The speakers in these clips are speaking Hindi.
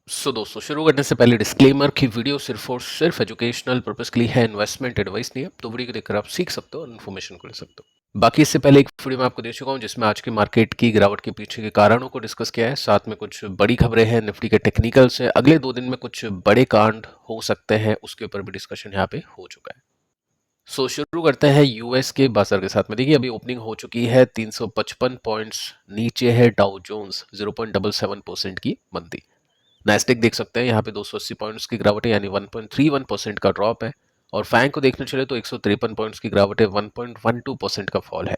दोस्तों शुरू करने से पहले डिस्क्लेमर कि वीडियो सिर्फ और सिर्फ एजुकेशनल पर्पस के लिए है, इन्वेस्टमेंट एडवाइस नहीं है। तो वीडियो को देखकर आप सीख सकते हो और इन्फॉर्मेशन को ले सकते हो। बाकी इससे पहले एक वीडियो मैं आपको दे चुका हूं जिसमें आज की मार्केट की गिरावट के पीछे के कारणों को डिस्कस किया है, साथ में कुछ बड़ी खबरें हैं, निफ्टी के टेक्निकल्स है, अगले 2 दिन में कुछ बड़े कांड हो सकते हैं उसके ऊपर भी डिस्कशन यहाँ पे हो चुका है। शुरू करते हैं यूएस के बाजार के साथ में। देखिए अभी ओपनिंग हो चुकी है, 355 पॉइंट्स नीचे है डाउ जोन्स, 0.77% की मंदी। नैस्डैक देख सकते हैं यहाँ पे 280 पॉइंट्स की गिरावट है, यानी 1.31% का ड्रॉप है। और फैंग को देखने चले तो 153 पॉइंट्स की गिरावट है, 1.12% का फॉल है।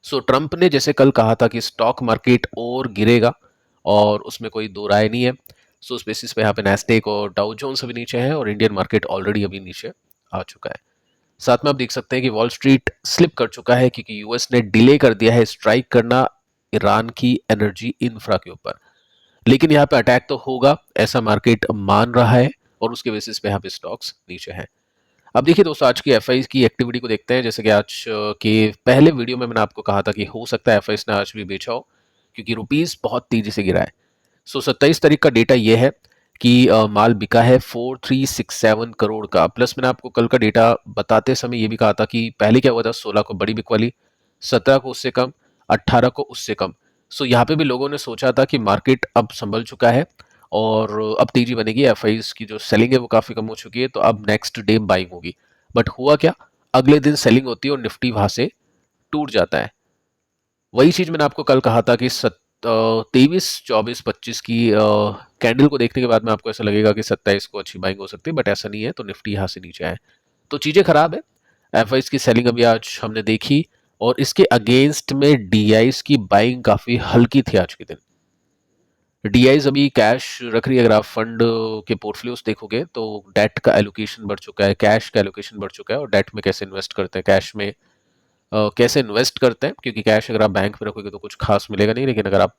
ट्रंप ने जैसे कल कहा था कि स्टॉक मार्केट और गिरेगा और उसमें कोई दो राय नहीं है। उस बेसिस पे यहाँ पे नैस्डैक और डाउ जोन्स अभी नीचे है और इंडियन मार्केट ऑलरेडी अभी नीचे आ चुका है। साथ में आप देख सकते हैं कि वॉल स्ट्रीट स्लिप कर चुका है क्योंकि यूएस ने डिले कर दिया है स्ट्राइक करना ईरान की एनर्जी इंफ्रा के ऊपर। लेकिन यहाँ पे अटैक तो होगा ऐसा मार्केट मान रहा है और उसके बेसिस पे यहाँ पे स्टॉक्स नीचे हैं। अब देखिए दोस्तों आज की एफआई की एक्टिविटी को देखते हैं। जैसे कि आज के पहले वीडियो में मैंने आपको कहा था कि हो सकता है एफआई ने आज भी बेचा हो क्योंकि रुपीस बहुत तेजी से गिरा है। 27 तारीख का डेटा ये है कि माल बिका है 4367 करोड़ का। प्लस मैंने आपको कल का डेटा बताते समय ये भी कहा था कि पहले क्या हुआ था, 16 को बड़ी बिकवाली, 17 को उससे कम, 18 को उससे कम। यहाँ पे भी लोगों ने सोचा था कि मार्केट अब संभल चुका है और अब तेजी बनेगी, एफआईज की जो सेलिंग है वो काफी कम हो चुकी है, तो अब नेक्स्ट डे बाइंग होगी। बट हुआ क्या, अगले दिन सेलिंग होती है और निफ्टी वहां से टूट जाता है। वही चीज मैंने आपको कल कहा था कि 23, 24, 25 की कैंडल को देखने के बाद में आपको ऐसा लगेगा कि 27 को अच्छी बाइंग हो सकती है, बट ऐसा नहीं है। तो निफ्टी यहाँ से नीचे आए तो चीजें खराब है। एफआईज की सेलिंग अभी आज हमने देखी और इसके अगेंस्ट में डीआईज की बाइंग काफी हल्की थी आज के दिन। डीआईज अभी कैश रख रही है। अगर आप फंड के पोर्टफोलियोज देखोगे तो डेट का एलोकेशन बढ़ चुका है, कैश का एलोकेशन बढ़ चुका है। और डेट में कैसे इन्वेस्ट करते हैं, कैश में कैसे इन्वेस्ट करते हैं, क्योंकि कैश अगर आप बैंक में रखोगे तो कुछ खास मिलेगा नहीं, लेकिन अगर आप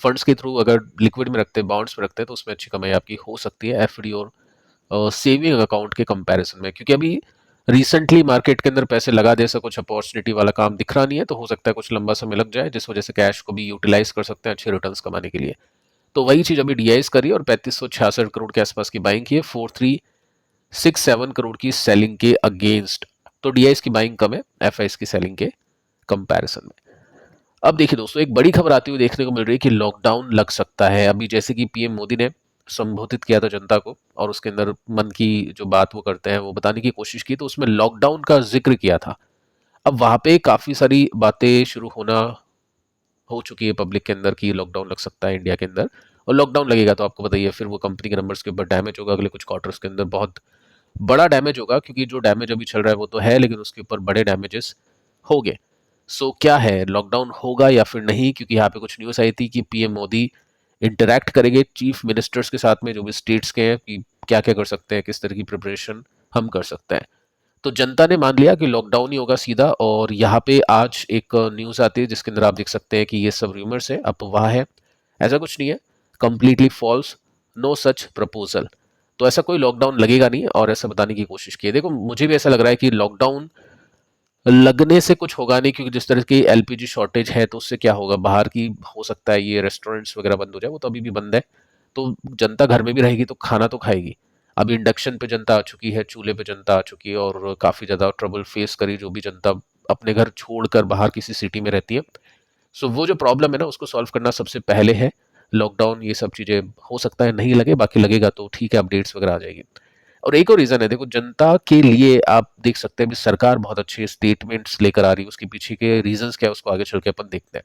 फंड्स के थ्रू अगर लिक्विड में रखते हैं, बॉन्ड्स में रखते हैं, तो उसमें अच्छी कमाई आपकी हो सकती है एफडी और सेविंग अकाउंट के कंपैरिजन में। क्योंकि अभी रिसेंटली मार्केट के अंदर पैसे लगा दे, ऐसा कुछ अपॉर्चुनिटी वाला काम दिख रहा नहीं है, तो हो सकता है कुछ लंबा समय लग जाए, जिस वजह से कैश को भी यूटिलाइज कर सकते हैं अच्छे रिटर्न्स कमाने के लिए। तो वही चीज अभी डीआईज करी और 3566 करोड़ के आसपास की बाइंग की है, 4367 करोड़ की सेलिंग के अगेंस्ट। तो डीआईज की बाइंग कम है एफआईज की सेलिंग के कंपैरिजन में। अब देखिए दोस्तों एक बड़ी खबर आती हुई देखने को मिल रही है कि लॉकडाउन लग सकता है। अभी जैसे कि पीएम मोदी ने संबोधित किया था जनता को और उसके अंदर मन की जो बात वो करते हैं वो बताने की कोशिश की, तो उसमें लॉकडाउन का जिक्र किया था। अब वहां पे काफी सारी बातें शुरू होना हो चुकी है पब्लिक के अंदर कि लॉकडाउन लग सकता है इंडिया के अंदर। और लॉकडाउन लगेगा तो आपको बताइए फिर वो कंपनी के नंबर्स के ऊपर डैमेज होगा, अगले कुछ क्वार्टर्स के अंदर बहुत बड़ा डैमेज होगा, क्योंकि जो डैमेज अभी चल रहा है वो तो है, लेकिन उसके ऊपर बड़े डैमेजेस हो गए। क्या है, लॉकडाउन होगा या फिर नहीं? क्योंकि यहाँ पे कुछ न्यूज़ आई थी कि पीएम मोदी इंटरैक्ट करेंगे चीफ मिनिस्टर्स के साथ में जो भी स्टेट्स के हैं कि क्या क्या कर सकते हैं, किस तरह की प्रिपरेशन हम कर सकते हैं। तो जनता ने मान लिया कि लॉकडाउन ही होगा सीधा। और यहाँ पे आज एक न्यूज़ आती है जिसके अंदर आप देख सकते हैं कि ये सब रूमर्स है, अफवाह है, ऐसा कुछ नहीं है, completely false, no such proposal. तो ऐसा कोई लॉकडाउन लगेगा नहीं और ऐसा बताने की कोशिश की है। देखो मुझे भी ऐसा लग रहा है कि लॉकडाउन लगने से कुछ होगा नहीं, क्योंकि जिस तरह की एलपीजी शॉर्टेज है तो उससे क्या होगा, बाहर की हो सकता है ये रेस्टोरेंट्स वगैरह बंद हो जाए, वो तो अभी भी बंद है। तो जनता घर में भी रहेगी तो खाना तो खाएगी। अब इंडक्शन पे जनता आ चुकी है, चूल्हे पे जनता आ चुकी है और काफ़ी ज़्यादा ट्रबल फेस करी जो भी जनता अपने घर छोड़कर बाहर किसी सिटी में रहती है। वो जो प्रॉब्लम है ना उसको सॉल्व करना सबसे पहले है। लॉकडाउन ये सब चीज़ें हो सकता है नहीं लगे, बाकी लगेगा तो ठीक है, अपडेट्स वगैरह आ जाएगी। और एक और रीजन है, देखो जनता के लिए आप देख सकते हैं अभी सरकार बहुत अच्छे स्टेटमेंट्स लेकर आ रही है, उसके पीछे के रीजंस क्या है उसको आगे चल के अपन देखते हैं।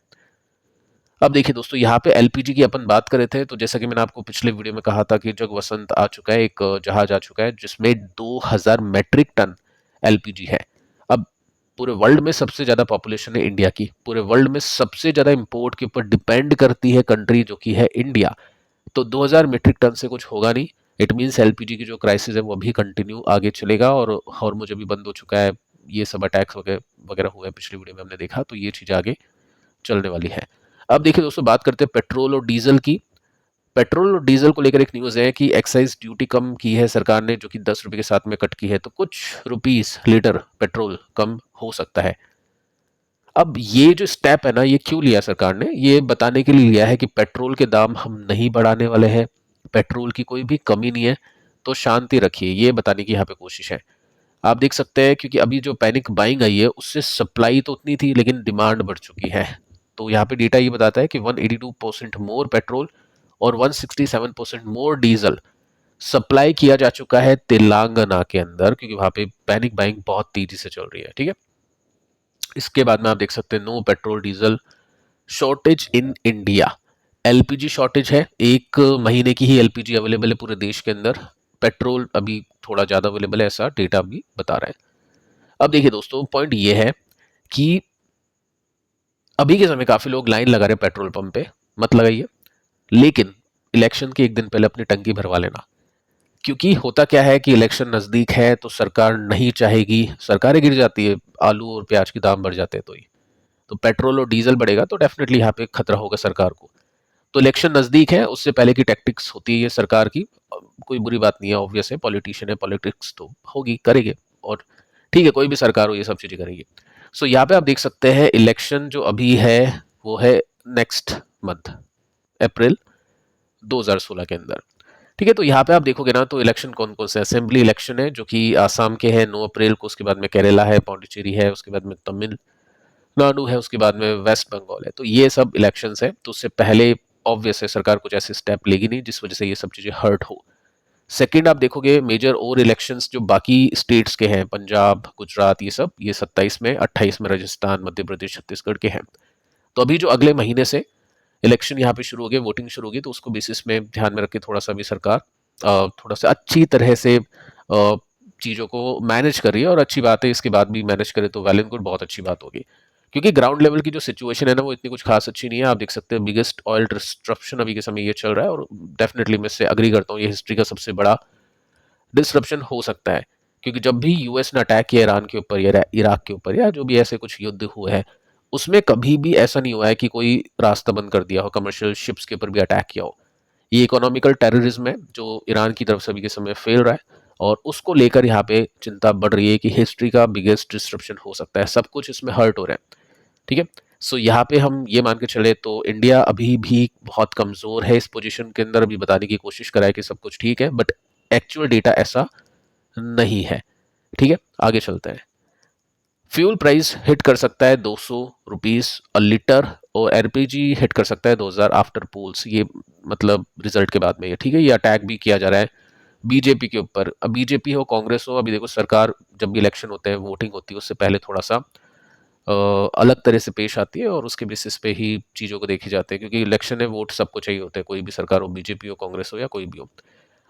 अब देखिए दोस्तों यहाँ पे एलपीजी की अपन बात कर रहे थे, तो जैसा कि मैंने आपको पिछले वीडियो में कहा था कि जग वसंत आ चुका है, एक जहाज आ चुका है जिसमें 2000 मेट्रिक टन एलपीजी है। अब पूरे वर्ल्ड में सबसे ज्यादा पॉपुलेशन है इंडिया की, पूरे वर्ल्ड में सबसे ज्यादा इंपोर्ट के ऊपर डिपेंड करती है कंट्री जो कि है इंडिया। तो 2000 मीट्रिक टन से कुछ होगा नहीं। इट मीन्स एलपीजी की जो क्राइसिस है वो अभी कंटिन्यू आगे चलेगा और हॉर्मुज अभी बंद हो चुका है, ये सब अटैक्स वगैरह वगैरह हुए हैं पिछली वीडियो में हमने देखा, तो ये चीज़ आगे चलने वाली है। अब देखिए दोस्तों बात करते हैं पेट्रोल और डीजल की। पेट्रोल और डीजल को लेकर एक न्यूज़ है कि एक्साइज ड्यूटी कम की है सरकार ने, जो कि 10 रुपये के साथ में कट की है, तो कुछ रुपीस लीटर पेट्रोल कम हो सकता है। अब ये जो स्टेप है ना, ये क्यों लिया सरकार ने, ये बताने के लिए लिया है कि पेट्रोल के दाम हम नहीं बढ़ाने वाले हैं, पेट्रोल की कोई भी कमी नहीं है, तो शांति रखिए, ये बताने की यहाँ पे कोशिश है। आप देख सकते हैं क्योंकि अभी जो पैनिक बाइंग आई है उससे सप्लाई तो उतनी थी लेकिन डिमांड बढ़ चुकी है। तो यहाँ पे डेटा ये बताता है कि 182% मोर पेट्रोल और 167% मोर डीजल सप्लाई किया जा चुका है तेलंगाना के अंदर, क्योंकि वहां पे पैनिक बाइंग बहुत तेजी से चल रही है। ठीक है, इसके बाद में आप देख सकते हैं no petrol diesel shortage in India. LPG shortage है, 1 महीने की ही एलपीजी अवेलेबल है पूरे देश के अंदर। पेट्रोल अभी थोड़ा ज्यादा अवेलेबल है, ऐसा डेटा अभी बता रहा है। अब देखिए दोस्तों, पॉइंट ये है कि अभी के समय काफी लोग लाइन लगा रहे हैं पेट्रोल पंप पे, मत लगाइए, लेकिन इलेक्शन के एक दिन पहले अपनी टंकी भरवा लेना। क्योंकि होता क्या है कि इलेक्शन नजदीक है तो सरकार नहीं चाहेगी, सरकारें गिर जाती है, आलू और प्याज के दाम बढ़ जाते हैं, तो पेट्रोल और डीजल बढ़ेगा तो डेफिनेटली यहाँ पे खतरा होगा सरकार को। तो इलेक्शन नजदीक है, उससे पहले की टैक्टिक्स होती है ये सरकार की। कोई बुरी बात नहीं है, ऑब्वियस है, पॉलिटिशियन है, पॉलिटिक्स तो होगी, करेंगे, और ठीक है, कोई भी सरकार हो ये सब चीजें करेगी। सो यहाँ पे आप देख सकते हैं इलेक्शन जो अभी है वो है नेक्स्ट मंथ, अप्रैल 2016 के अंदर। ठीक है, तो यहाँ पे आप देखोगे ना तो इलेक्शन कौन कौन से, असेंबली इलेक्शन है जो कि आसाम के हैं 9 अप्रैल को, उसके बाद में केरला है, पौंडीचेरी है, उसके बाद में तमिलनाडु है, उसके बाद में वेस्ट बंगाल है। तो ये सब इलेक्शंस है, तो उससे पहले ऑब्वियस है सरकार कुछ ऐसे स्टेप लेगी नहीं जिस वजह से ये सब चीजें हर्ट हो। सेकंड, आप देखोगे मेजर और इलेक्शंस जो बाकी स्टेट्स के हैं, पंजाब, गुजरात, ये सब, ये 27 में, 28 में राजस्थान, मध्य प्रदेश, छत्तीसगढ़ के हैं। तो अभी जो अगले महीने से इलेक्शन यहाँ पे शुरू हो गए, वोटिंग शुरू होगी, तो उसको बेसिस में ध्यान में रख के थोड़ा सा भी सरकार थोड़ा सा अच्छी तरह से चीज़ों को मैनेज कर रही है, और अच्छी बात है, इसके बाद भी मैनेज करे तो वेल एंड गुड, बहुत अच्छी बात होगी। क्योंकि ग्राउंड लेवल की जो सिचुएशन है ना वो इतनी कुछ खास अच्छी नहीं है। आप देख सकते हैं बिगेस्ट ऑयल डिस्ट्रप्शन अभी के समय ये चल रहा है, और डेफिनेटली मैं इससे अग्री करता हूँ, ये हिस्ट्री का सबसे बड़ा डिसरप्शन हो सकता है। क्योंकि जब भी यूएस ने अटैक किया ईरान के ऊपर या इराक के ऊपर या जो भी ऐसे कुछ युद्ध हुए हैं, उसमें कभी भी ऐसा नहीं हुआ है कि कोई रास्ता बंद कर दिया हो, कमर्शियल शिप्स के ऊपर भी अटैक किया हो। ये इकोनॉमिकल टेररिज्म है जो ईरान की तरफ से अभी के समय फेल रहा है, और उसको लेकर यहाँ पे चिंता बढ़ रही है कि हिस्ट्री का बिगेस्ट डिस्ट्रप्शन हो सकता है, सब कुछ इसमें हर्ट हो रहा है। ठीक है, सो यहाँ पे हम ये मान के चले तो इंडिया अभी भी बहुत कमजोर है इस पोजीशन के अंदर। अभी बताने की कोशिश करा है कि सब कुछ ठीक है, बट एक्चुअल डेटा ऐसा नहीं है। ठीक है, आगे चलते हैं। फ्यूल प्राइस हिट कर सकता है 200 रुपीज अ लीटर, और एलपीजी हिट कर सकता है 2000 आफ्टर पोल्स, ये मतलब रिजल्ट के बाद में। ये ठीक है, ये अटैक भी किया जा रहा है बीजेपी के ऊपर। अब बीजेपी हो, कांग्रेस हो, अभी देखो सरकार जब भी इलेक्शन होते हैं, वोटिंग होती है, उससे पहले थोड़ा सा अलग तरह से पेश आती है, और उसके बेसिस पे ही चीज़ों को देखी जाती है, क्योंकि इलेक्शन है, वोट सबको चाहिए होते हैं, कोई भी सरकार हो, बीजेपी हो, कांग्रेस हो, या कोई भी हो।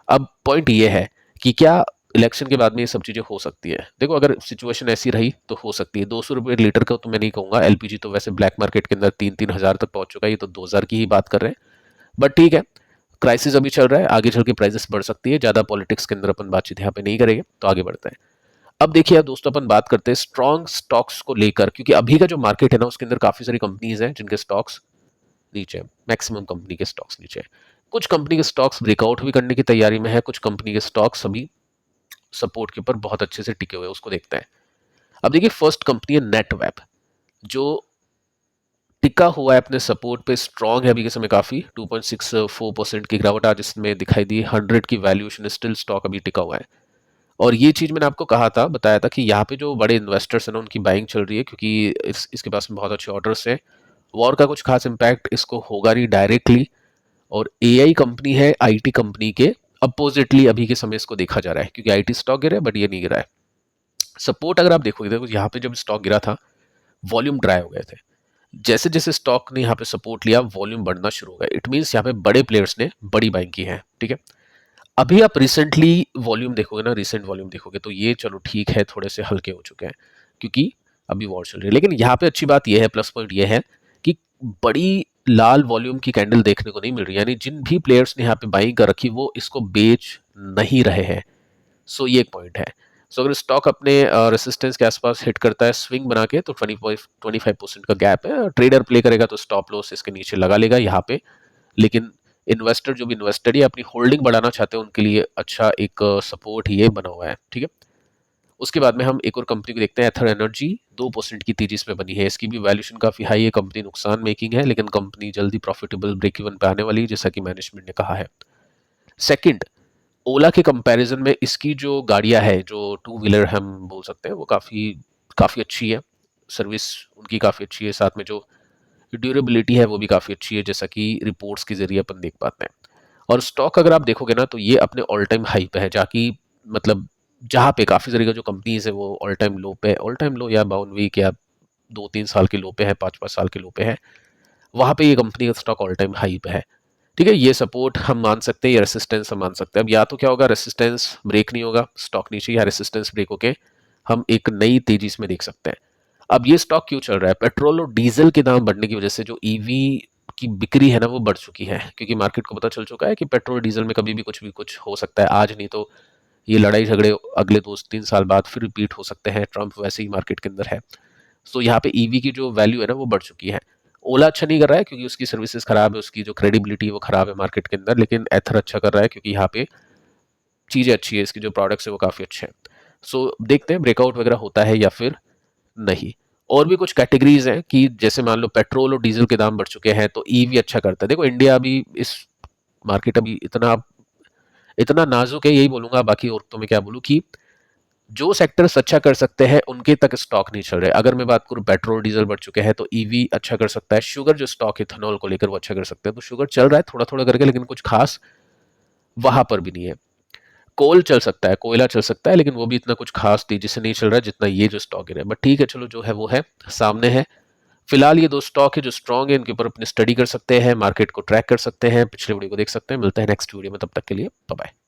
अब पॉइंट ये है कि क्या इलेक्शन के बाद में ये सब चीजें हो सकती है। देखो, अगर सिचुएशन ऐसी रही तो हो सकती है। 200 रुपये लीटर का तो मैं नहीं कहूंगा, एलपीजी तो वैसे ब्लैक मार्केट के अंदर 3-3 हज़ार तक पहुंच चुका है, ये तो 2000 की ही बात कर रहे हैं। बट ठीक है, क्राइसिस अभी चल रहा है, आगे चल के प्राइसेस बढ़ सकती है। ज्यादा पॉलिटिक्स के अंदर अपन बातचीत यहाँ पे नहीं करेंगे, तो आगे बढ़ते हैं। अब देखिए अब दोस्तों, अपन बात करते हैं स्ट्रॉन्ग स्टॉक्स को लेकर, क्योंकि अभी का जो मार्केट है ना उसके अंदर काफी सारी कंपनीज हैं जिनके स्टॉक्स नीचे है, मैक्सिमम कंपनी के स्टॉक्स नीचे है। कुछ कंपनी के स्टॉक्स ब्रेकआउट भी करने की तैयारी में है, कुछ कंपनी के स्टॉक्स अभी सपोर्ट के ऊपर बहुत अच्छे से टिके हुए हैं, उसको देखते हैं। अब देखिए, फर्स्ट कंपनी है नेटवेब, जो टिका हुआ है अपने सपोर्ट पे, स्ट्रॉन्ग है अभी के समय काफी, 2.64% की गिरावट आज इसमें दिखाई दी, 100 की वैल्यूएशन, स्टिल स्टॉक अभी टिका हुआ है। और ये चीज मैंने आपको कहा था, बताया था कि यहाँ पे जो बड़े इन्वेस्टर्स हैं ना उनकी बाइंग चल रही है, क्योंकि इसके पास में बहुत अच्छे ऑर्डर्स हैं। वॉर का कुछ खास इम्पैक्ट इसको होगा नहीं डायरेक्टली, और एआई कंपनी है आईटी कंपनी के अपोजिटली अभी के समय इसको देखा जा रहा है, क्योंकि आईटी स्टॉक गिरा है बट ये नहीं गिरा है। सपोर्ट अगर आप देखोगे, देखो यहाँ पे जब स्टॉक गिरा था वॉल्यूम ड्राई हो गए थे, जैसे जैसे स्टॉक ने यहाँ पे सपोर्ट लिया वॉल्यूम बढ़ना शुरू हो गया, इट मीन्स यहाँ पे बड़े प्लेयर्स ने बड़ी बाइंग की है। ठीक है, अभी आप रिसेंटली वॉल्यूम देखोगे ना, रिसेंट वॉल्यूम देखोगे तो ये चलो ठीक है, थोड़े से हल्के हो चुके हैं क्योंकि अभी वॉर चल रही है। लेकिन यहाँ पे अच्छी बात ये है, प्लस पॉइंट ये है कि बड़ी लाल वॉल्यूम की कैंडल देखने को नहीं मिल रही, यानी जिन भी प्लेयर्स ने यहाँ पे बाइंग कर रखी वो इसको बेच नहीं रहे हैं। सो ये एक पॉइंट है। सो अगर स्टॉक अपने रेसिस्टेंस के आसपास हिट करता है स्विंग बना के, तो 25% का गैप है, ट्रेडर प्ले करेगा तो स्टॉप लॉस इसके नीचे लगा लेगा यहाँ पे। लेकिन इन्वेस्टर जो भी इन्वेस्टेड या अपनी होल्डिंग बढ़ाना चाहते हैं उनके लिए अच्छा एक सपोर्ट ये बना हुआ है। ठीक है, उसके बाद में हम एक और कंपनी को देखते हैं, एथर एनर्जी, 2% की तेजी इसमें बनी है, इसकी भी वैल्यूएशन काफी हाई है, कंपनी नुकसान मेकिंग है, लेकिन कंपनी जल्दी प्रॉफिटेबल ब्रेक इवन पे आने वाली है जैसा कि मैनेजमेंट ने कहा है। सेकंड, ओला के कंपैरिजन में इसकी जो गाड़ियां है, जो टू व्हीलर हम बोल सकते हैं, वो काफ़ी काफ़ी अच्छी है। सर्विस उनकी काफ़ी अच्छी है, साथ में जो ड्यूरेबिलिटी है वो भी काफ़ी अच्छी है, जैसा कि रिपोर्ट्स के ज़रिए अपन देख पाते हैं। और स्टॉक अगर आप देखोगे ना, तो ये अपने ऑल टाइम हाई पे है, जाकि मतलब जहाँ पे काफ़ी सारी का जो कंपनीज है वो ऑल टाइम लो पे, ऑल टाइम लो या बाउन वीक या 2-3 साल के लो पे है, 5-5 साल के लो पे है, वहाँ पे ये कंपनी का स्टॉक ऑल टाइम हाई पे है। ठीक है, ये सपोर्ट हम मान सकते हैं, ये रेसिस्टेंस हम मान सकते हैं। अब या तो क्या होगा, रेसिस्टेंस ब्रेक नहीं होगा, स्टॉक नीचे, या रेसिस्टेंस ब्रेक होके हम एक नई तेजी इसमें देख सकते हैं। अब ये स्टॉक क्यों चल रहा है? पेट्रोल और डीजल के दाम बढ़ने की वजह से जो ईवी की बिक्री है ना, वो बढ़ चुकी है, क्योंकि मार्केट को पता चल चुका है कि पेट्रोल डीजल में कभी भी कुछ हो सकता है, आज नहीं तो ये लड़ाई झगड़े अगले 2-3 साल बाद फिर रिपीट हो सकते हैं। ट्रम्प वैसे ही मार्केट के अंदर है। सो यहाँ पे ईवी की जो वैल्यू है ना, वो बढ़ चुकी है। ओला अच्छा नहीं कर रहा है क्योंकि उसकी सर्विसेज खराब है, उसकी जो क्रेडिबिलिटी है वो खराब है मार्केट के अंदर, लेकिन एथर अच्छा कर रहा है क्योंकि यहाँ पे चीज़ें अच्छी है, इसकी जो प्रोडक्ट्स है वो काफ़ी अच्छे हैं। सो देखते हैं ब्रेकआउट वगैरह होता है या फिर नहीं। और भी कुछ कैटेगरीज हैं कि जैसे मान लो पेट्रोल और डीजल के दाम बढ़ चुके हैं तो ईवी अच्छा करता है। देखो इंडिया अभी इस मार्केट अभी इतना इतना नाजुक है, यही बोलूंगा, बाकी और तो मैं क्या बोलूँ, कि जो सेक्टर्स अच्छा कर सकते हैं उनके तक स्टॉक नहीं चल रहे। अगर मैं बात करूं, पेट्रोल डीजल बढ़ चुके हैं तो ईवी अच्छा कर सकता है, शुगर जो स्टॉक इथेनॉल को लेकर वो अच्छा कर सकते हैं, तो शुगर चल रहा है थोड़ा थोड़ा करके, लेकिन कुछ खास वहां पर भी नहीं है। कोल चल सकता है, कोयला चल सकता है, लेकिन वो भी इतना कुछ खास तेजी से नहीं चल रहा है जितना ये जो स्टॉक है। बट ठीक है, चलो जो है वो है, सामने है। फिलहाल ये दो स्टॉक है जो स्ट्रांग है, इनके ऊपर अपनी स्टडी कर सकते हैं, मार्केट को ट्रैक कर सकते हैं, पिछले वीडियो को देख सकते हैं। मिलते हैं नेक्स्ट वीडियो में, तब तक के लिए बाय बाय।